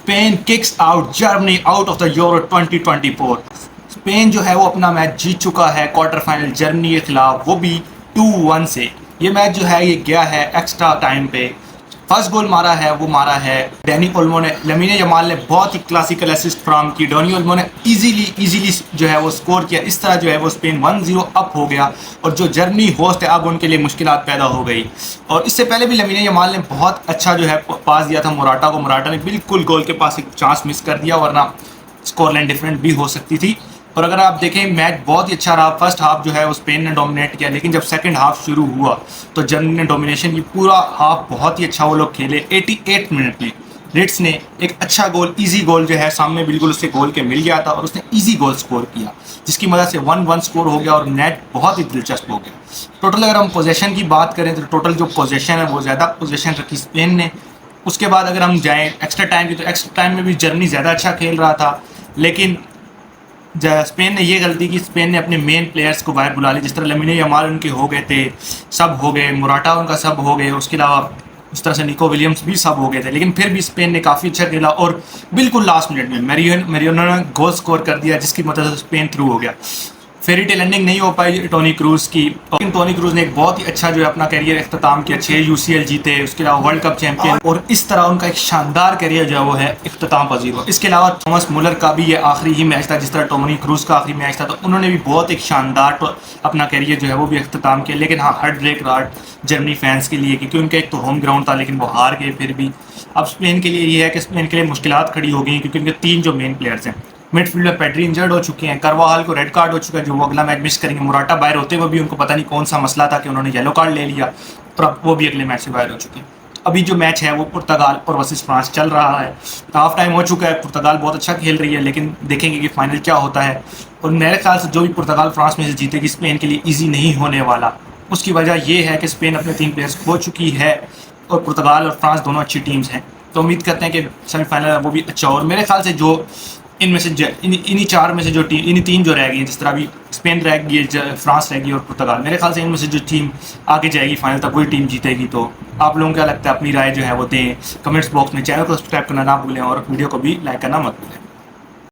Spain kicks out Germany out of the euro 2024। Spain जो है वो अपना मैच जीत चुका है क्वार्टर फाइनल जर्मनी के खिलाफ, वो भी 2-1 से। ये मैच जो है ये गया है एक्स्ट्रा टाइम पे। फर्स्ट गोल मारा है वो मारा है डैनी ओल्मो ने। लमीन यमाल ने बहुत ही क्लासिकल असिस्ट फ्राहम की। डैनी ओल्मो ने इजीली जो है वो स्कोर किया। इस तरह जो है वो स्पेन 1-0 अप हो गया और जो जर्मनी होस्ट है अब उनके लिए मुश्किलात पैदा हो गई। और इससे पहले भी लमीन यमाल ने बहुत अच्छा जो है पास दिया था मोराटा को। मोराटा ने बिल्कुल गोल के पास एक चांस मिस कर दिया, वरना स्कोर लाइन डिफरेंट भी हो सकती थी। और अगर आप देखें मैच बहुत ही अच्छा रहा। फर्स्ट हाफ जो है वो स्पेन ने डोमिनेट किया, लेकिन जब सेकंड हाफ शुरू हुआ तो जर्मनी ने डोमिनेशन की। पूरा हाफ बहुत ही अच्छा वो लोग खेले। 88 मिनट में रिट्स ने एक अच्छा गोल, इजी गोल जो है सामने बिल्कुल उससे गोल के मिल गया था और उसने इजी गोल स्कोर किया, जिसकी मदद से 1-1 स्कोर हो गया और मैच बहुत ही दिलचस्प हो गया। टोटल अगर हम पोजेशन की बात करें तो टोटल जो पोजेशन है वो ज़्यादा पोजेशन रखी स्पेन ने। उसके बाद अगर हम जाएँ एक्स्ट्रा टाइम की, तो एक्स्ट्रा टाइम में भी जर्मनी ज़्यादा अच्छा खेल रहा था, लेकिन स्पेन ने ये गलती की। स्पेन ने अपने मेन प्लेयर्स को बाहर बुला लिया, जिस तरह लमीन यमाल उनके हो गए थे, सब हो गए, मोराटा उनका सब हो गए, उसके अलावा उस तरह से निको विलियम्स भी सब हो गए थे। लेकिन फिर भी स्पेन ने काफ़ी अच्छा खेला और बिल्कुल लास्ट मिनट में मैरिनो ने गोल स्कोर कर दिया, जिसकी मदद से स्पेन थ्रू हो गया। फेरी टेल एंडिंग नहीं हो पाई टोनी क्रूज की, लेकिन टोनी क्रूज ने एक बहुत ही अच्छा जो है अपना करियर इख्तिताम किया। 6 UCL जीते, उसके अलावा वर्ल्ड कप चैंपियन, और इस तरह उनका एक शानदार करियर जो है वो है इख्तिताम पजीर हुआ। इसके अलावा थॉमस मुलर का भी ये आखिरी ही मैच था, जिस तरह टोनी क्रूज का आखिरी मैच था, तो उन्होंने भी बहुत एक शानदार अपना करियर जो है वो भी इख्तिताम किया। लेकिन हाँ, हार्ट ब्रेक रहा जर्मनी फैंस के लिए, क्योंकि उनका एक तो होम ग्राउंड था, लेकिन वो हार गए। फिर भी अब स्पेन के लिए ये है कि स्पेन के लिए मुश्किलात खड़ी हो गई, क्योंकि उनके 3 जो मेन प्लेयर्स हैं मिडफील्डर पेड्री इंजर्ड हो चुके हैं, करवाहाल को रेड कार्ड हो चुका है जो वो अगला मैच मिस करेंगे। मोराटा बाहर होते हुए भी उनको पता नहीं कौन सा मसला था कि उन्होंने येलो कार्ड ले लिया, और अब वो भी अगले मैच से बाहर हो चुके हैं। अभी जो मैच है वो पुर्तगाल और वर्सेस फ्रांस चल रहा है। हाफ टाइम हो चुका है, पुर्तगाल बहुत अच्छा खेल रही है, लेकिन देखेंगे कि फाइनल क्या होता है। और मेरे ख्याल से जो भी पुर्तगाल फ्रांस में से जीतेगी स्पेन के लिए ईजी नहीं होने वाला। उसकी वजह ये है कि स्पेन अपने 3 प्लेयर्स खो चुकी है और पुर्तगाल और फ्रांस दोनों अच्छी टीम्स हैं। तो उम्मीद करते हैं कि सेमीफाइनल वो भी अच्छा। और मेरे ख्याल से जो इनमें से इन्हीं 4 में से जो टीम, इन्हीं 3 जो रह गई, जिस तरह अभी स्पेन रहेगी, फ्रांस रहेगी और पुर्तगाल, मेरे ख्याल से इनमें से जो टीम आगे जाएगी फाइनल तक वही टीम जीतेगी। तो आप लोगों को क्या लगता है, अपनी राय जो है वो दें कमेंट्स बॉक्स में। चैनल को सब्सक्राइब करना ना भूलें और वीडियो को भी लाइक करना मत भूलें।